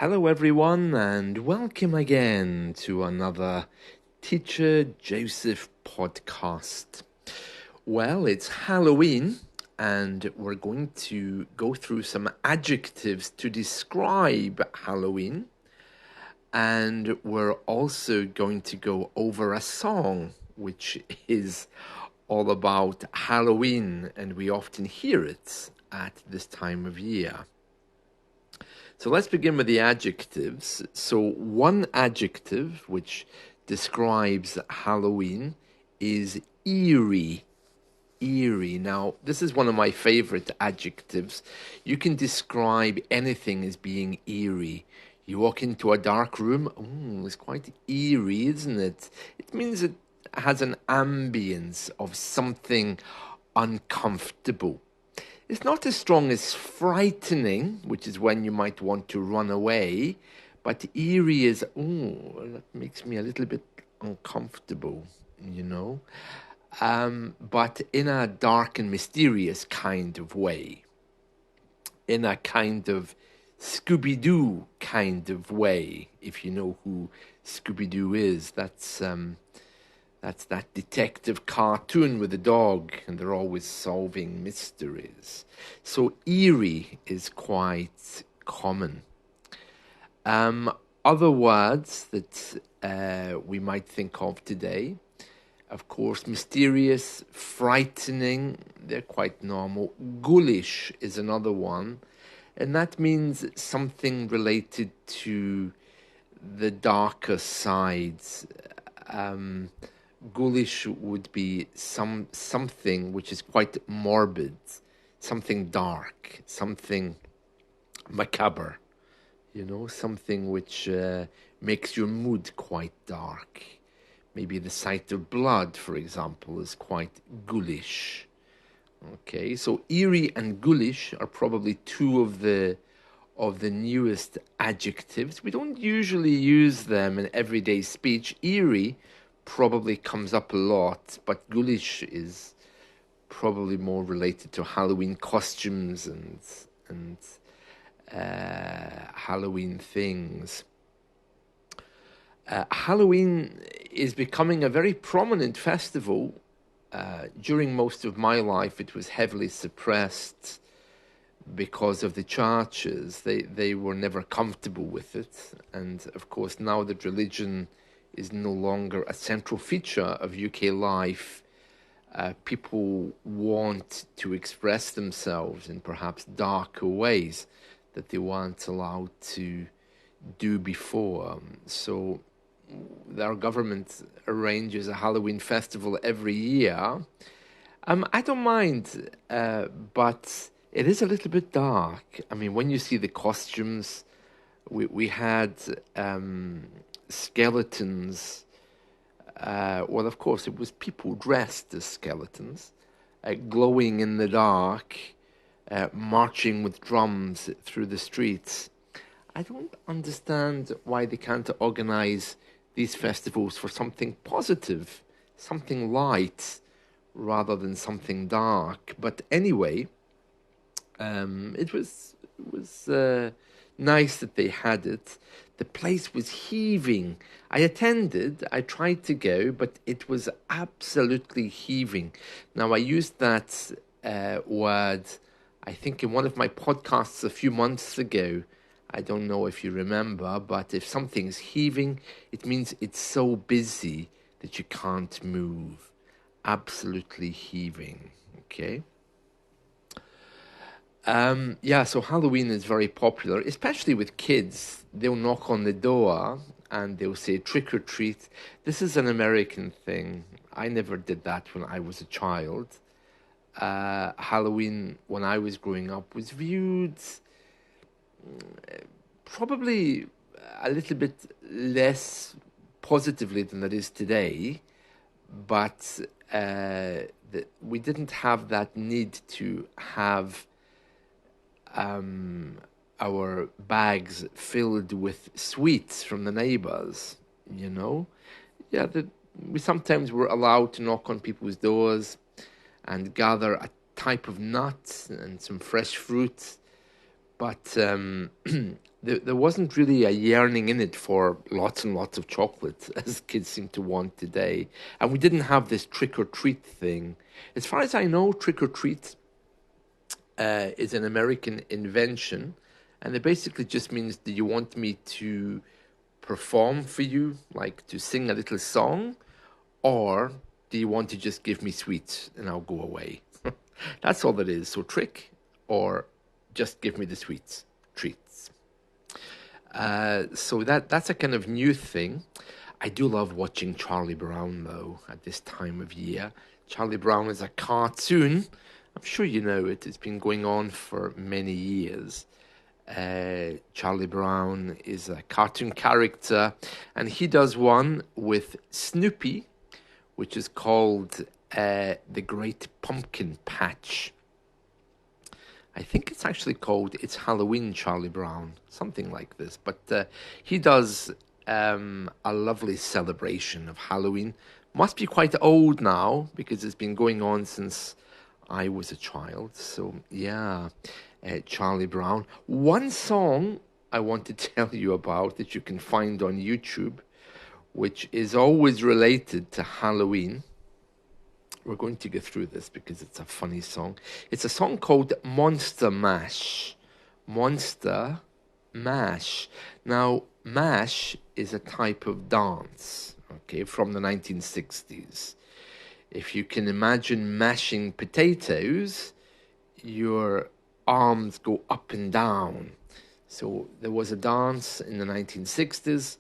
Hello, everyone, and welcome again to another Teacher Joseph podcast. Well, it's Halloween, and we're going to go through some adjectives to describe Halloween, and we're also going to go over a song which is all about Halloween, and we often hear it at this time of year. So let's begin with the adjectives. So one adjective which describes Halloween is eerie. Eerie. Now, this is one of my favorite adjectives. You can describe anything as being eerie. You walk into a dark room, it's quite eerie, isn't it? It means it has an ambience of something uncomfortable. It's not as strong as frightening, which is when you might want to run away, but eerie is, that makes me a little bit uncomfortable, you know, but in a dark and mysterious kind of way, in a kind of Scooby-Doo kind of way, if you know who Scooby-Doo is. That's that detective cartoon with the dog, and they're always solving mysteries. So eerie is quite common. Other words that we might think of today, of course, mysterious, frightening, they're quite normal. Ghoulish is another one, and that means something related to the darker sides. Ghoulish would be something which is quite morbid, something dark, something macabre, something which makes your mood quite dark. Maybe the sight of blood, for example, is quite ghoulish. Okay, so eerie and ghoulish are probably two of the newest adjectives. We don't usually use them in everyday speech. Eerie probably comes up a lot, but ghoulish is probably more related to Halloween costumes and Halloween things. Halloween is becoming a very prominent festival. During most of my life, it was heavily suppressed because of the churches. They were never comfortable with it, and of course now that religion is no longer a central feature of UK life, people want to express themselves in perhaps darker ways that they weren't allowed to do before. So our government arranges a Halloween festival every year. I don't mind, but it is a little bit dark. I mean, when you see the costumes, we had skeletons. Well, of course, it was people dressed as skeletons, glowing in the dark, marching with drums through the streets. I don't understand why they can't organize these festivals for something positive, something light, rather than something dark. But anyway, it was nice that they had it. The place was heaving. I tried to go, but it was absolutely heaving. Now, I used that word, I think, in one of my podcasts a few months ago. I don't know if you remember, but if something's heaving, it means it's so busy that you can't move. Absolutely heaving, okay? So Halloween is very popular, especially with kids. They'll knock on the door and they'll say trick or treat. This is an American thing. I never did that when I was a child. Halloween, when I was growing up, was viewed probably a little bit less positively than it is today, but we didn't have that need to have our bags filled with sweets from the neighbors, Yeah, we sometimes were allowed to knock on people's doors and gather a type of nut and some fresh fruit. But there wasn't really a yearning in it for lots and lots of chocolate as kids seem to want today. And we didn't have this trick or treat thing. As far as I know, trick or treat is an American invention. And it basically just means, do you want me to perform for you, like to sing a little song? Or do you want to just give me sweets and I'll go away? That's all it is. So trick or just give me the sweets, treats. So that's a kind of new thing. I do love watching Charlie Brown, though, at this time of year. Charlie Brown is a cartoon. I'm sure you know it. It's been going on for many years. Charlie Brown is a cartoon character, and he does one with Snoopy, which is called The Great Pumpkin Patch. I think it's actually called It's Halloween, Charlie Brown, something like this. But he does a lovely celebration of Halloween. Must be quite old now because it's been going on since I was a child. So, yeah, Charlie Brown. One song I want to tell you about that you can find on YouTube, which is always related to Halloween. We're going to go through this because it's a funny song. It's a song called Monster Mash. Monster Mash. Now, mash is a type of dance, okay, from the 1960s. If you can imagine mashing potatoes, your arms go up and down. So there was a dance in the 1960s,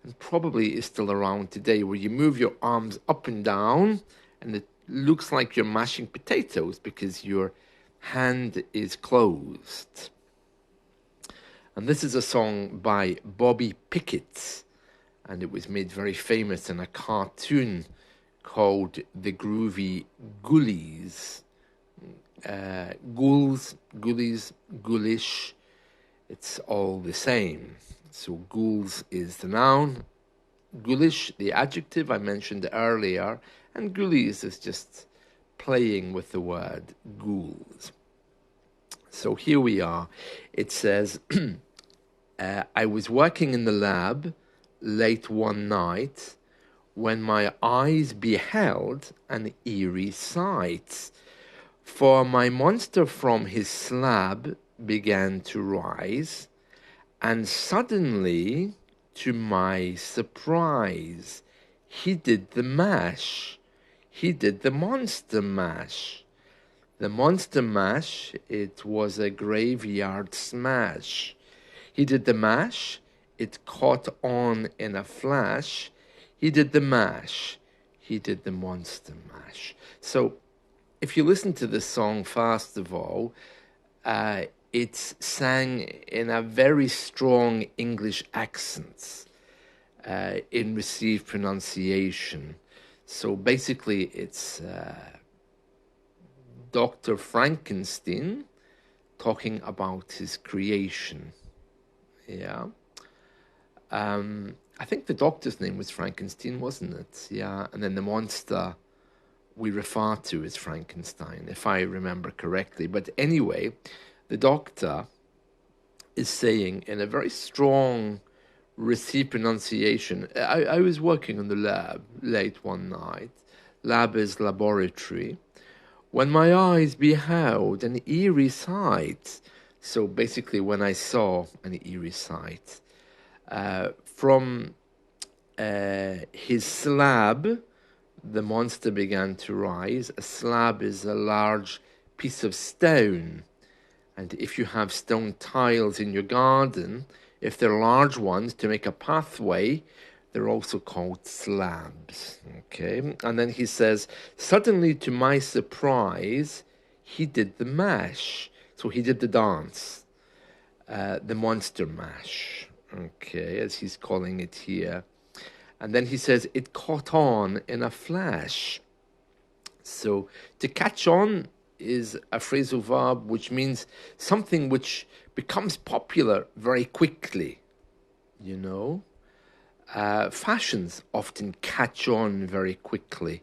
and probably is still around today, where you move your arms up and down, and it looks like you're mashing potatoes because your hand is closed. And this is a song by Bobby Pickett, and it was made very famous in a cartoon called The Groovy Ghoulies. Ghouls, ghoulies, ghoulish, it's all the same. So ghouls is the noun, ghoulish, the adjective I mentioned earlier, and ghoulies is just playing with the word ghouls. So here we are. It says, I was working in the lab late one night when my eyes beheld an eerie sight. For my monster from his slab began to rise, and suddenly, to my surprise, he did the mash. He did the monster mash. The monster mash, it was a graveyard smash. He did the mash, it caught on in a flash. He did the mash, he did the monster mash. So, if you listen to this song, first of all, it's sang in a very strong English accent, in received pronunciation. So basically, it's Dr. Frankenstein talking about his creation. Yeah. I think the doctor's name was Frankenstein, wasn't it? Yeah. And then the monster we refer to as Frankenstein, if I remember correctly. But anyway, the doctor is saying in a very strong received pronunciation, I was working in the lab late one night. Lab is laboratory. When my eyes beheld an eerie sight. So basically when I saw an eerie sight. From his slab, the monster began to rise. A slab is a large piece of stone. And if you have stone tiles in your garden, if they're large ones to make a pathway, they're also called slabs. Okay? And then he says, suddenly to my surprise, he did the mash. So he did the dance, the monster mash. Okay, as he's calling it here. And then he says, it caught on in a flash. So to catch on is a phrasal verb which means something which becomes popular very quickly, you know. Fashions often catch on very quickly.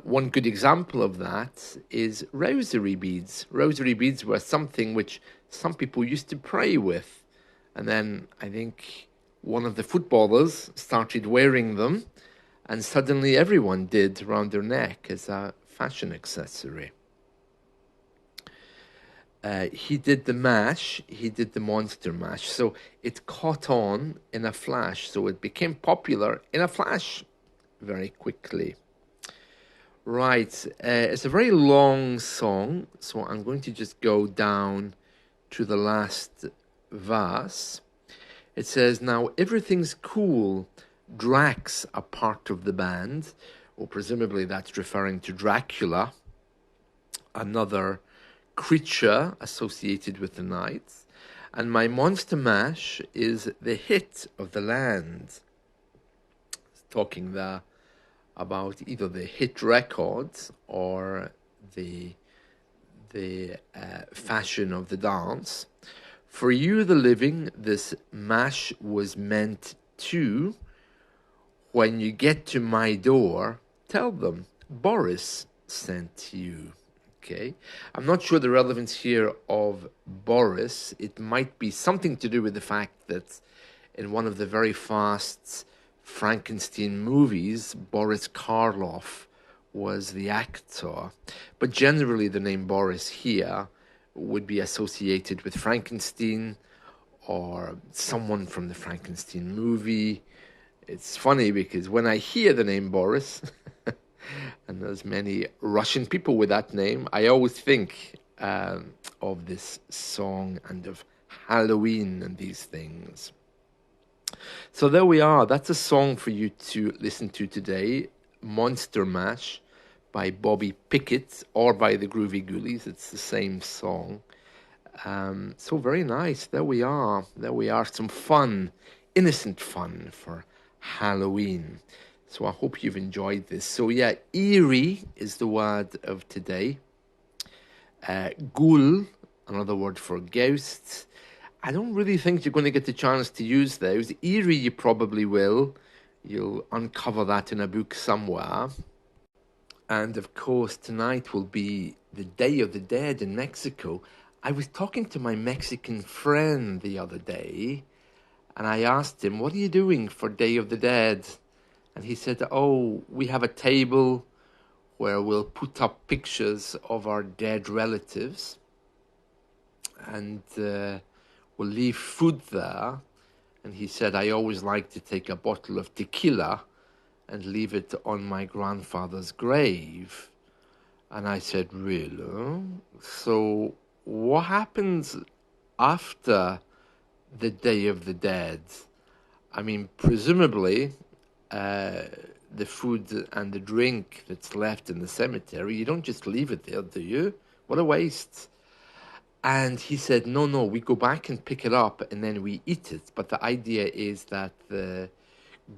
One good example of that is rosary beads. Rosary beads were something which some people used to pray with. And then I think one of the footballers started wearing them, and suddenly everyone did around their neck as a fashion accessory. He did the mash, he did the monster mash. So it caught on in a flash. So it became popular in a flash very quickly. Right, it's a very long song, so I'm going to just go down to the last verse. It says, now everything's cool. Drax, a part of the band, or presumably that's referring to Dracula, another creature associated with the night. And my monster mash is the hit of the land. It's talking there about either the hit records or the fashion of the dance. For you, the living, this mash was meant to. When you get to my door, tell them Boris sent you. Okay, I'm not sure the relevance here of Boris. It might be something to do with the fact that in one of the very fast Frankenstein movies, Boris Karloff was the actor. But generally, the name Boris here would be associated with Frankenstein or someone from the Frankenstein movie. It's funny because when I hear the name Boris, and there's many Russian people with that name, I always think of this song and of Halloween and these things. So there we are. That's a song for you to listen to today. Monster Mash by Bobby Pickett or by the Groovy Ghoulies. It's the same song. So very nice. There we are. There we are. Some fun, innocent fun for Halloween. So I hope you've enjoyed this. So yeah, eerie is the word of today. Ghoul, another word for ghosts. I don't really think you're going to get the chance to use those. Eerie, you probably will. You'll uncover that in a book somewhere. And of course, tonight will be the Day of the Dead in Mexico. I was talking to my Mexican friend the other day, and I asked him, what are you doing for Day of the Dead? And he said, oh, we have a table where we'll put up pictures of our dead relatives, and we'll leave food there. And he said, I always like to take a bottle of tequila and leave it on my grandfather's grave. And I said, really? So what happens after the Day of the Dead? I mean, presumably, the food and the drink that's left in the cemetery, you don't just leave it there, do you? What a waste. And he said, no, we go back and pick it up and then we eat it. But the idea is that the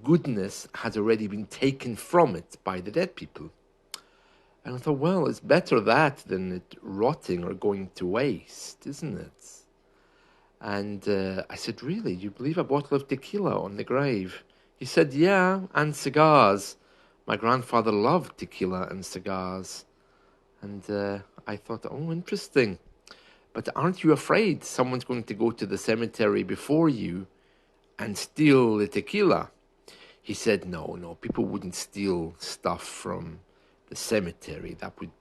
goodness has already been taken from it by the dead people. And I thought, well, it's better that than it rotting or going to waste, isn't it? And I said, really, you leave a bottle of tequila on the grave? He said, yeah, and cigars. My grandfather loved tequila and cigars. And I thought, oh, interesting. But aren't you afraid someone's going to go to the cemetery before you and steal the tequila? He said, no, people wouldn't steal stuff from the cemetery. That would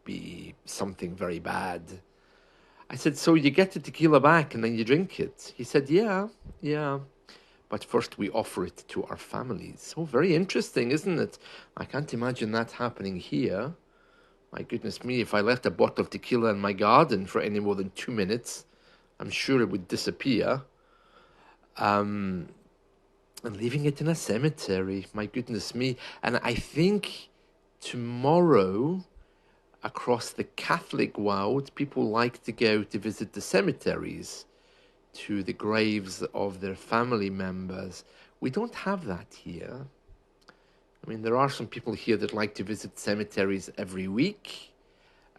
be something very bad. I said, so you get the tequila back and then you drink it? He said, yeah. But first we offer it to our families. So very interesting, isn't it? I can't imagine that happening here. My goodness me, if I left a bottle of tequila in my garden for any more than 2 minutes, I'm sure it would disappear. And leaving it in a cemetery, my goodness me. And I think tomorrow, across the Catholic world, people like to go to visit the cemeteries, to the graves of their family members. We don't have that here. I mean, there are some people here that like to visit cemeteries every week.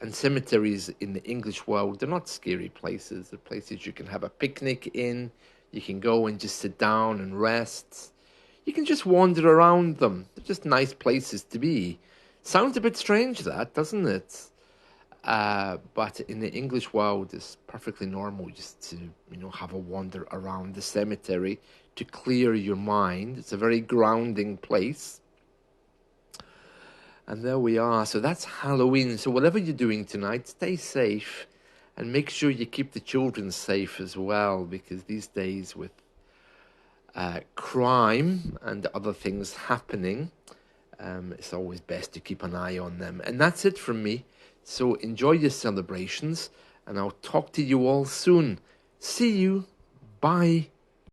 And cemeteries in the English world, they're not scary places. They're places you can have a picnic in. You can go and just sit down and rest. You can just wander around them. They're just nice places to be. Sounds a bit strange, that, doesn't it? But in the English world, it's perfectly normal just to, have a wander around the cemetery to clear your mind. It's a very grounding place. And there we are. So that's Halloween. So whatever you're doing tonight, stay safe and make sure you keep the children safe as well, because these days with crime and other things happening, it's always best to keep an eye on them. And that's it from me. So enjoy your celebrations, and I'll talk to you all soon. See you. Bye.